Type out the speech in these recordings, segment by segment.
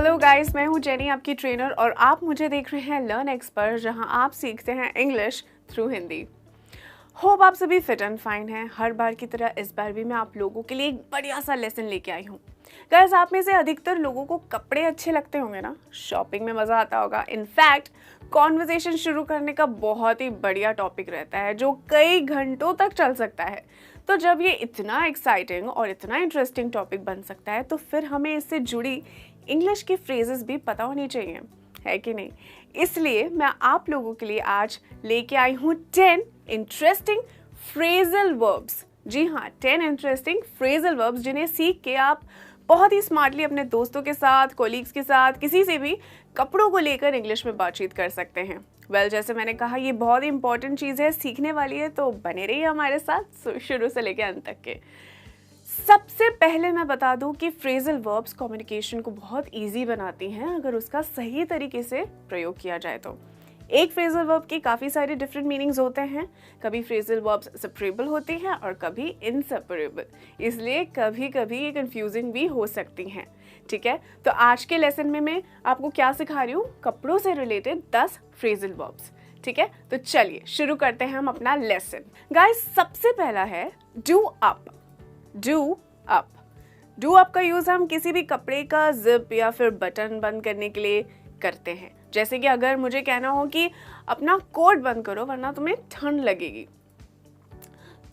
Hello guys, मैं हूं jenny, आपकी ट्रेनर, और आप मुझे देख रहे हैं लर्न एक्स पर, जहां आप सीखते हैं इंग्लिश थ्रू हिंदी। होप आप सभी फिट एंड फाइन हैं। हर बार की तरह इस बार भी मैं आप लोगों के लिए एक बढ़िया सा लेसन लेके आई हूँ। गाइस, आप में से अधिकतर लोगों को कपड़े अच्छे लगते होंगे ना, शॉपिंग में मज़ा आता होगा। इनफैक्ट कॉन्वर्सेशन शुरू करने का बहुत ही बढ़िया टॉपिक रहता है जो कई घंटों तक चल सकता है। तो जब ये इतना एक्साइटिंग और इतना इंटरेस्टिंग टॉपिक बन सकता है तो फिर हमें इससे जुड़ी इंग्लिश की फ्रेजेस भी पता होनी चाहिए, है कि नहीं? इसलिए मैं आप लोगों के लिए आज लेके आई हूँ 10 इंटरेस्टिंग फ्रेजल वर्ब्स। जी हाँ, 10 इंटरेस्टिंग फ्रेजल वर्ब्स जिन्हें सीख के आप बहुत ही स्मार्टली अपने दोस्तों के साथ, कोलीग्स के साथ, किसी से भी कपड़ों को लेकर इंग्लिश में बातचीत कर सकते हैं। जैसे मैंने कहा, ये बहुत ही इंपॉर्टेंट चीज़ है, सीखने वाली है, तो बने रहिए हमारे साथ शुरू से लेकर अंत तक के। सबसे पहले मैं बता दूं कि फ्रेजल वर्ब्स कम्युनिकेशन को बहुत इजी बनाती हैं अगर उसका सही तरीके से प्रयोग किया जाए तो। एक फ्रेजल वर्ब के काफ़ी सारे डिफरेंट मीनिंग्स होते हैं। कभी फ्रेजल वर्ब्स सेपरेबल होती हैं और कभी इनसेपरेबल, इसलिए कभी कभी ये कंफ्यूजिंग भी हो सकती हैं। ठीक है, तो आज के लेसन में मैं आपको क्या सिखा रही हूँ, कपड़ों से रिलेटेड 10 फ्रेजल वर्ब्स। ठीक है, तो चलिए शुरू करते हैं हम अपना लेसन। गाइस, सबसे पहला है do up. Do up. Do up का यूज़ हम किसी भी कपड़े का जिप या फिर बटन बंद करने के लिए करते हैं। जैसे कि अगर मुझे कहना हो कि अपना कोट बंद करो वरना तुम्हें ठंड लगेगी,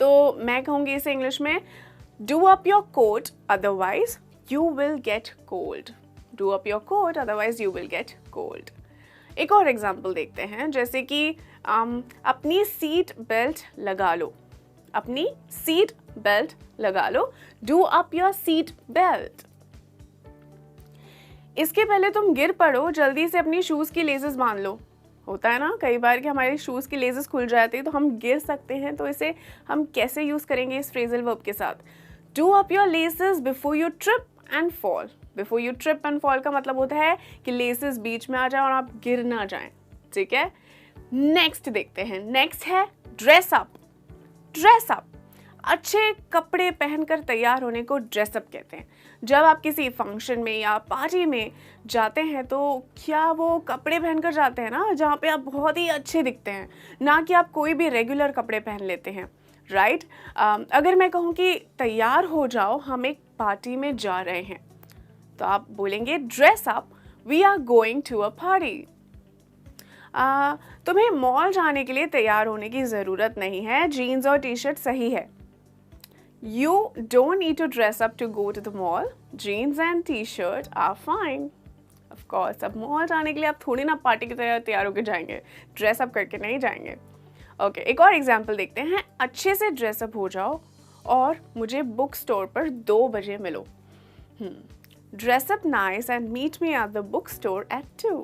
तो मैं कहूँगी इसे इंग्लिश में, do up your coat otherwise you will get cold. Do up your coat otherwise you will get cold. एक और एग्जाम्पल देखते हैं, जैसे कि अपनी सीट बेल्ट लगा लो। अपनी सीट बेल्ट लगा लो। Do up your seat belt. इसके पहले तुम गिर पड़ो, जल्दी से अपनी शूज की लेसेस बांध लो। होता है ना कई बार कि हमारे शूज की लेसेस खुल जाती है तो हम गिर सकते हैं, तो इसे हम कैसे यूज करेंगे इस फ्रेजल वर्ब के साथ? Do up your laces before you trip and fall. Before you trip and fall का मतलब होता है कि लेसेस बीच में आ जाए और आप गिर ना जाएं। ठीक है, नेक्स्ट देखते हैं। नेक्स्ट है ड्रेस अप। Dress up. अच्छे कपड़े पहनकर तैयार होने को ड्रेसअप कहते हैं। जब आप किसी फंक्शन में या पार्टी में जाते हैं तो क्या वो कपड़े पहनकर जाते हैं ना, जहाँ पे आप बहुत ही अच्छे दिखते हैं, ना कि आप कोई भी रेगुलर कपड़े पहन लेते हैं, राइट? अगर मैं कहूँ कि तैयार हो जाओ, हम एक पार्टी में जा रहे हैं, तो आप बोलेंगे dress up, we are going to a party. तुम्हें मॉल जाने के लिए तैयार होने की ज़रूरत नहीं है, जीन्स और टी शर्ट सही है। You don't need to dress up to go to the mall. Jeans and t-shirt are fine. Of course, अब मॉल जाने के लिए आप थोड़ी ना पार्टी की तरह तैयार होकर जाएंगे, ड्रेसअप करके नहीं जाएंगे। ओके, एक और एग्जाम्पल देखते हैं। अच्छे से ड्रेसअप हो जाओ और मुझे बुक स्टोर पर 2 बजे मिलो। Dress up nice and meet me at the book store at 2।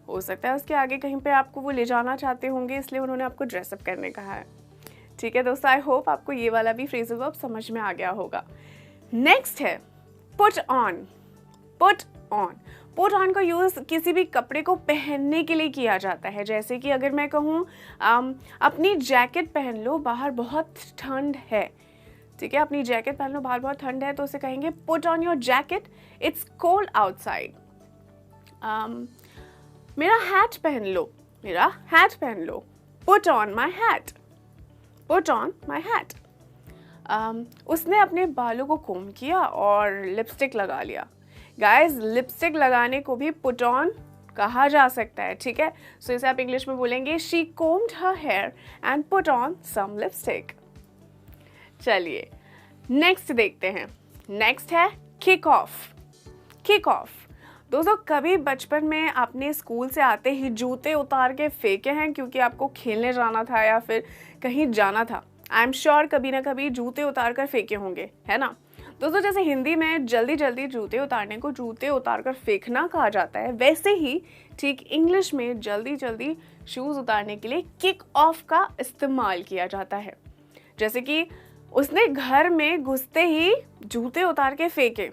हो सकता है उसके आगे कहीं पे आपको वो ले जाना चाहते होंगे, इसलिए उन्होंने आपको ड्रेसअप करने कहा है। ठीक है दोस्तों, आई होप आपको ये वाला भी फ्रेजल वर्ब समझ में आ गया होगा। नेक्स्ट है put on. Put on. Put on का यूज़ किसी भी कपड़े को पहनने के लिए किया जाता है। जैसे कि अगर मैं कहूँ अपनी जैकेट पहन लो, बाहर बहुत ठंड है। ठीक है, अपनी जैकेट पहन लो, बाहर बहुत ठंड है, तो उसे कहेंगे put on your jacket, it's cold outside. मेरा हैट पहन लो। मेरा हैट पहन लो, put on my hat. Put on my hat. उसने अपने बालों को कोम किया और लिपस्टिक लगा लिया। Guys, लिपस्टिक लगाने को भी put on कहा जा सकता है। ठीक है, सो इसे आप इंग्लिश में बोलेंगे she combed her hair and put on some lipstick. चलिए नेक्स्ट देखते हैं। नेक्स्ट है kick off. kick off. दोस्तों, कभी बचपन में आपने स्कूल से आते ही जूते उतार के फेंके हैं क्योंकि आपको खेलने जाना था या फिर कहीं जाना था? आई एम श्योर कभी ना कभी जूते उतार कर फेंके होंगे, है ना? दोस्तों, जैसे हिंदी में जल्दी जल्दी जूते उतारने को जूते उतार कर फेंकना कहा जाता है, वैसे ही ठीक इंग्लिश में जल्दी जल्दी शूज़ उतारने के लिए किक ऑफ का इस्तेमाल किया जाता है। जैसे कि उसने घर में घुसते ही जूते उतार के फेंके।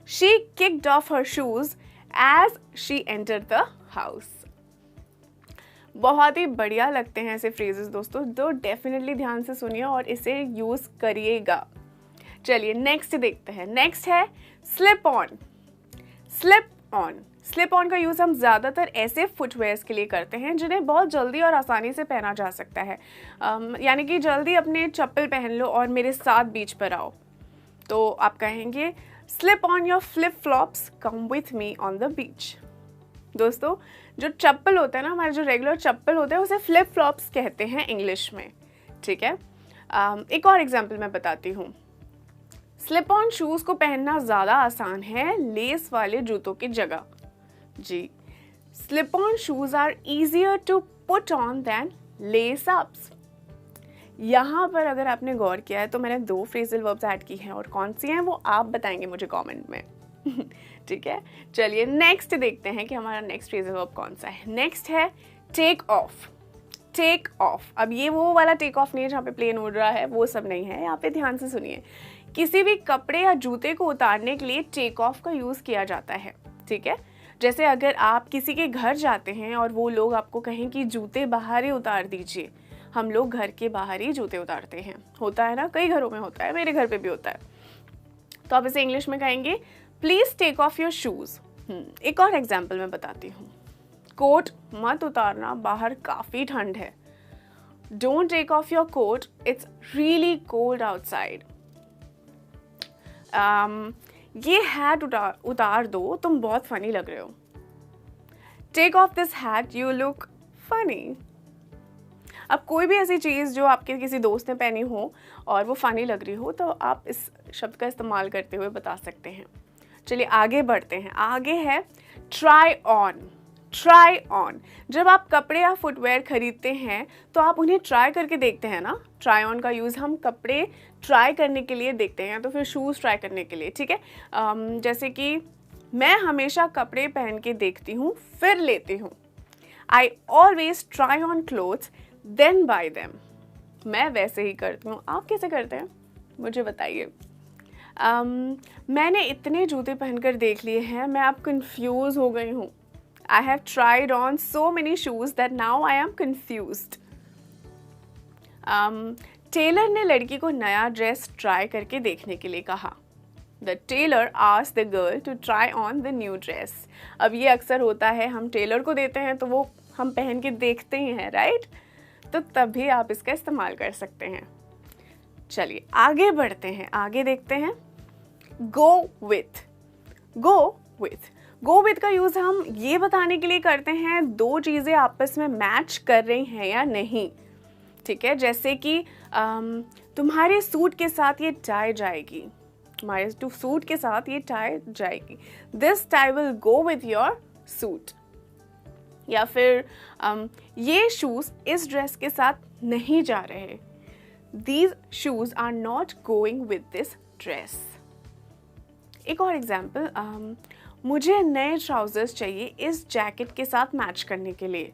She kicked off her shoes as she entered the house. बहुत ही बढ़िया लगते हैं ऐसे फ्रेजेस दोस्तों, तो डेफिनेटली ध्यान से सुनिए और इसे यूज़ करिएगा। चलिए नेक्स्ट देखते हैं। नेक्स्ट है slip on. Slip on. Slip on का यूज़ हम ज़्यादातर ऐसे फुटवेयर्स के लिए करते हैं जिन्हें बहुत जल्दी और आसानी से पहना जा सकता है। यानी कि जल्दी अपने चप्पल पहन लो और मेरे साथ बीच पर आओ, तो आप कहेंगे slip on your flip flops, come with me on the beach. दोस्तों, जो चप्पल होता है ना, हमारे जो रेगुलर चप्पल होते हैं उसे फ्लिप फ्लॉप्स कहते हैं इंग्लिश में, ठीक है। एक और एग्जाम्पल मैं बताती हूँ। स्लिप ऑन शूज़ को पहनना ज़्यादा आसान है लेस वाले जूतों की जगह। जी, slip on shoes are easier to put on than lace ups. यहाँ पर अगर आपने गौर किया है तो मैंने 2 फ्रेजल वर्ब्स ऐड की हैं, और कौन सी हैं वो आप बताएंगे मुझे कमेंट में। ठीक है, चलिए नेक्स्ट देखते हैं कि हमारा नेक्स्ट फ्रेजल वर्ब कौन सा है। नेक्स्ट है टेक ऑफ। टेक ऑफ, अब ये वो वाला टेक ऑफ नहीं है जहाँ पे प्लेन उड़ रहा है, वो सब नहीं है। यहाँ पे ध्यान से सुनिए, किसी भी कपड़े या जूते को उतारने के लिए टेक ऑफ का यूज़ किया जाता है, ठीक है। जैसे अगर आप किसी के घर जाते हैं और वो लोग आपको कहें कि जूते बाहर ही उतार दीजिए, हम लोग घर के बाहर ही जूते उतारते हैं, होता है ना, कई घरों में होता है, मेरे घर पे भी होता है। तो आप इसे इंग्लिश में कहेंगे please take off your shoes. एक और एग्जाम्पल मैं बताती हूँ। कोट मत उतारना, बाहर काफ़ी ठंड है। Don't take off your coat, it's really cold outside. ये हैट उतार दो, तुम बहुत फनी लग रहे हो। Take off this hat, you look funny. अब कोई भी ऐसी चीज़ जो आपके किसी दोस्त ने पहनी हो और वो फनी लग रही हो, तो आप इस शब्द का इस्तेमाल करते हुए बता सकते हैं। चलिए आगे बढ़ते हैं। आगे है ट्राई ऑन। ट्राई ऑन, जब आप कपड़े या फुटवेयर खरीदते हैं तो आप उन्हें ट्राई करके देखते हैं ना। ट्राई ऑन का यूज़ हम कपड़े ट्राई करने के लिए देखते हैं, तो फिर शूज़ ट्राई करने के लिए, ठीक है। जैसे कि मैं हमेशा कपड़े पहन के देखती हूँ फिर लेती हूँ। I always try on clothes then buy them. मैं वैसे ही करती हूँ, आप कैसे करते हैं मुझे बताइए। मैंने इतने जूते पहनकर देख लिए हैं, मैं अब कंफ्यूज हो गई हूँ। I have tried on so many shoes that now I am confused. Tailor ने लड़की को नया ड्रेस ट्राई करके देखने के लिए कहा। The tailor asked the girl to try on the new dress. अब ये अक्सर होता है, हम टेलर को देते हैं तो वो हम पहन के देखते ही हैं, राइट। तो तभी आप इसका इस्तेमाल कर सकते हैं। चलिए आगे बढ़ते हैं, आगे देखते हैं। Go with. Go with. Go with का यूज़ हम ये बताने के लिए करते हैं 2 चीज़ें आपस में मैच कर रही हैं या नहीं, ठीक है। जैसे कि तुम्हारे सूट के साथ ये टाई जाएगी, तुम्हारे सूट के साथ ये टाई जाएगी। This tie will go with your suit. या फिर ये शूज़ इस ड्रेस के साथ नहीं जा रहे। These shoes are not going with this dress. एक और एग्जाम्पल, मुझे नए ट्राउजर्स चाहिए इस जैकेट के साथ मैच करने के लिए।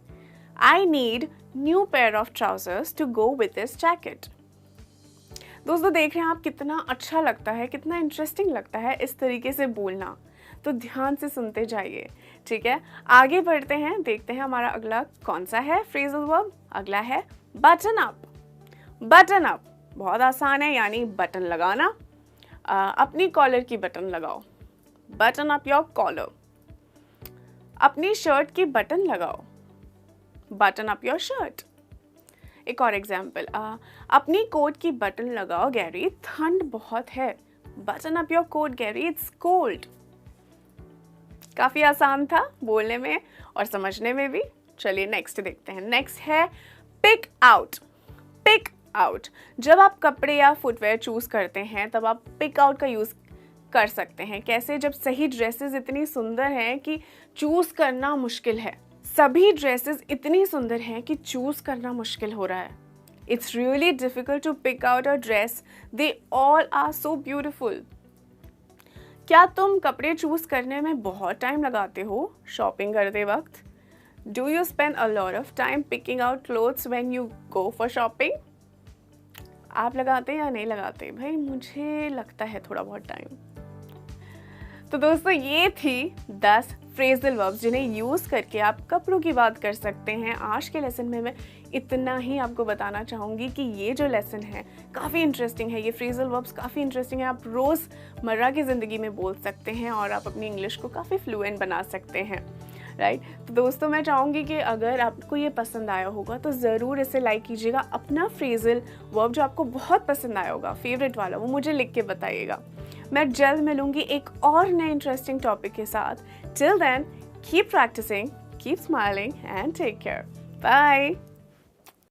I need new pair of trousers to go with this jacket. दोस्तों देख रहे हैं आप, कितना अच्छा लगता है, कितना इंटरेस्टिंग लगता है इस तरीके से बोलना। तो ध्यान से सुनते जाइए, ठीक है। आगे बढ़ते हैं, देखते हैं हमारा अगला कौन सा है फ्रेजल वर्ब। अगला है बटन अप। बटन अप बहुत आसान है, यानी बटन लगाना। अपनी कॉलर की बटन लगाओ, बटन अप योर कॉलर। अपनी शर्ट की बटन लगाओ, बटन अप योर शर्ट। एक और एग्जाम्पल, अपनी कोट की बटन लगाओ गैरी, ठंड बहुत है। Button up your coat Gary, it's cold. काफी आसान था बोलने में और समझने में भी। चलिए नेक्स्ट देखते हैं। नेक्स्ट है पिक आउट। पिक आउट, जब आप कपड़े या फुटवेयर चूज करते हैं तब आप पिक आउट का यूज कर सकते हैं। कैसे? जब सही ड्रेसेस इतनी सुंदर हैं कि चूज करना मुश्किल है। सभी ड्रेसेस इतनी सुंदर हैं कि चूज करना मुश्किल हो रहा है। It's really difficult to pick out a dress, they all are so beautiful. क्या तुम कपड़े चूज करने में बहुत टाइम लगाते हो शॉपिंग करते वक्त? Do you spend a lot of time picking out clothes when you go for shopping? आप लगाते हैं या नहीं लगाते? भाई मुझे लगता है थोड़ा बहुत टाइम। तो दोस्तों ये थी 10 फ्रेजल वर्ब्स जिन्हें यूज़ करके आप कपड़ों की बात कर सकते हैं। आज के लेसन में मैं इतना ही आपको बताना चाहूँगी कि ये जो लेसन है काफ़ी इंटरेस्टिंग है। ये फ्रेजल वर्ब्स काफ़ी इंटरेस्टिंग है। आप रोज़मर्रा की ज़िंदगी में बोल सकते हैं और आप अपनी इंग्लिश को काफ़ी फ्लुएंट बना सकते हैं, राइट। तो दोस्तों मैं चाहूँगी कि अगर आपको ये पसंद आया होगा तो ज़रूर इसे लाइक कीजिएगा। अपना फ्रेजल वर्ब जो आपको बहुत पसंद आया होगा, फेवरेट वाला, वो मुझे लिख के बताइएगा। मैं जल्द मिलूंगी एक और नए इंटरेस्टिंग टॉपिक के साथ। Till then keep practicing, keep smiling and take care. Bye.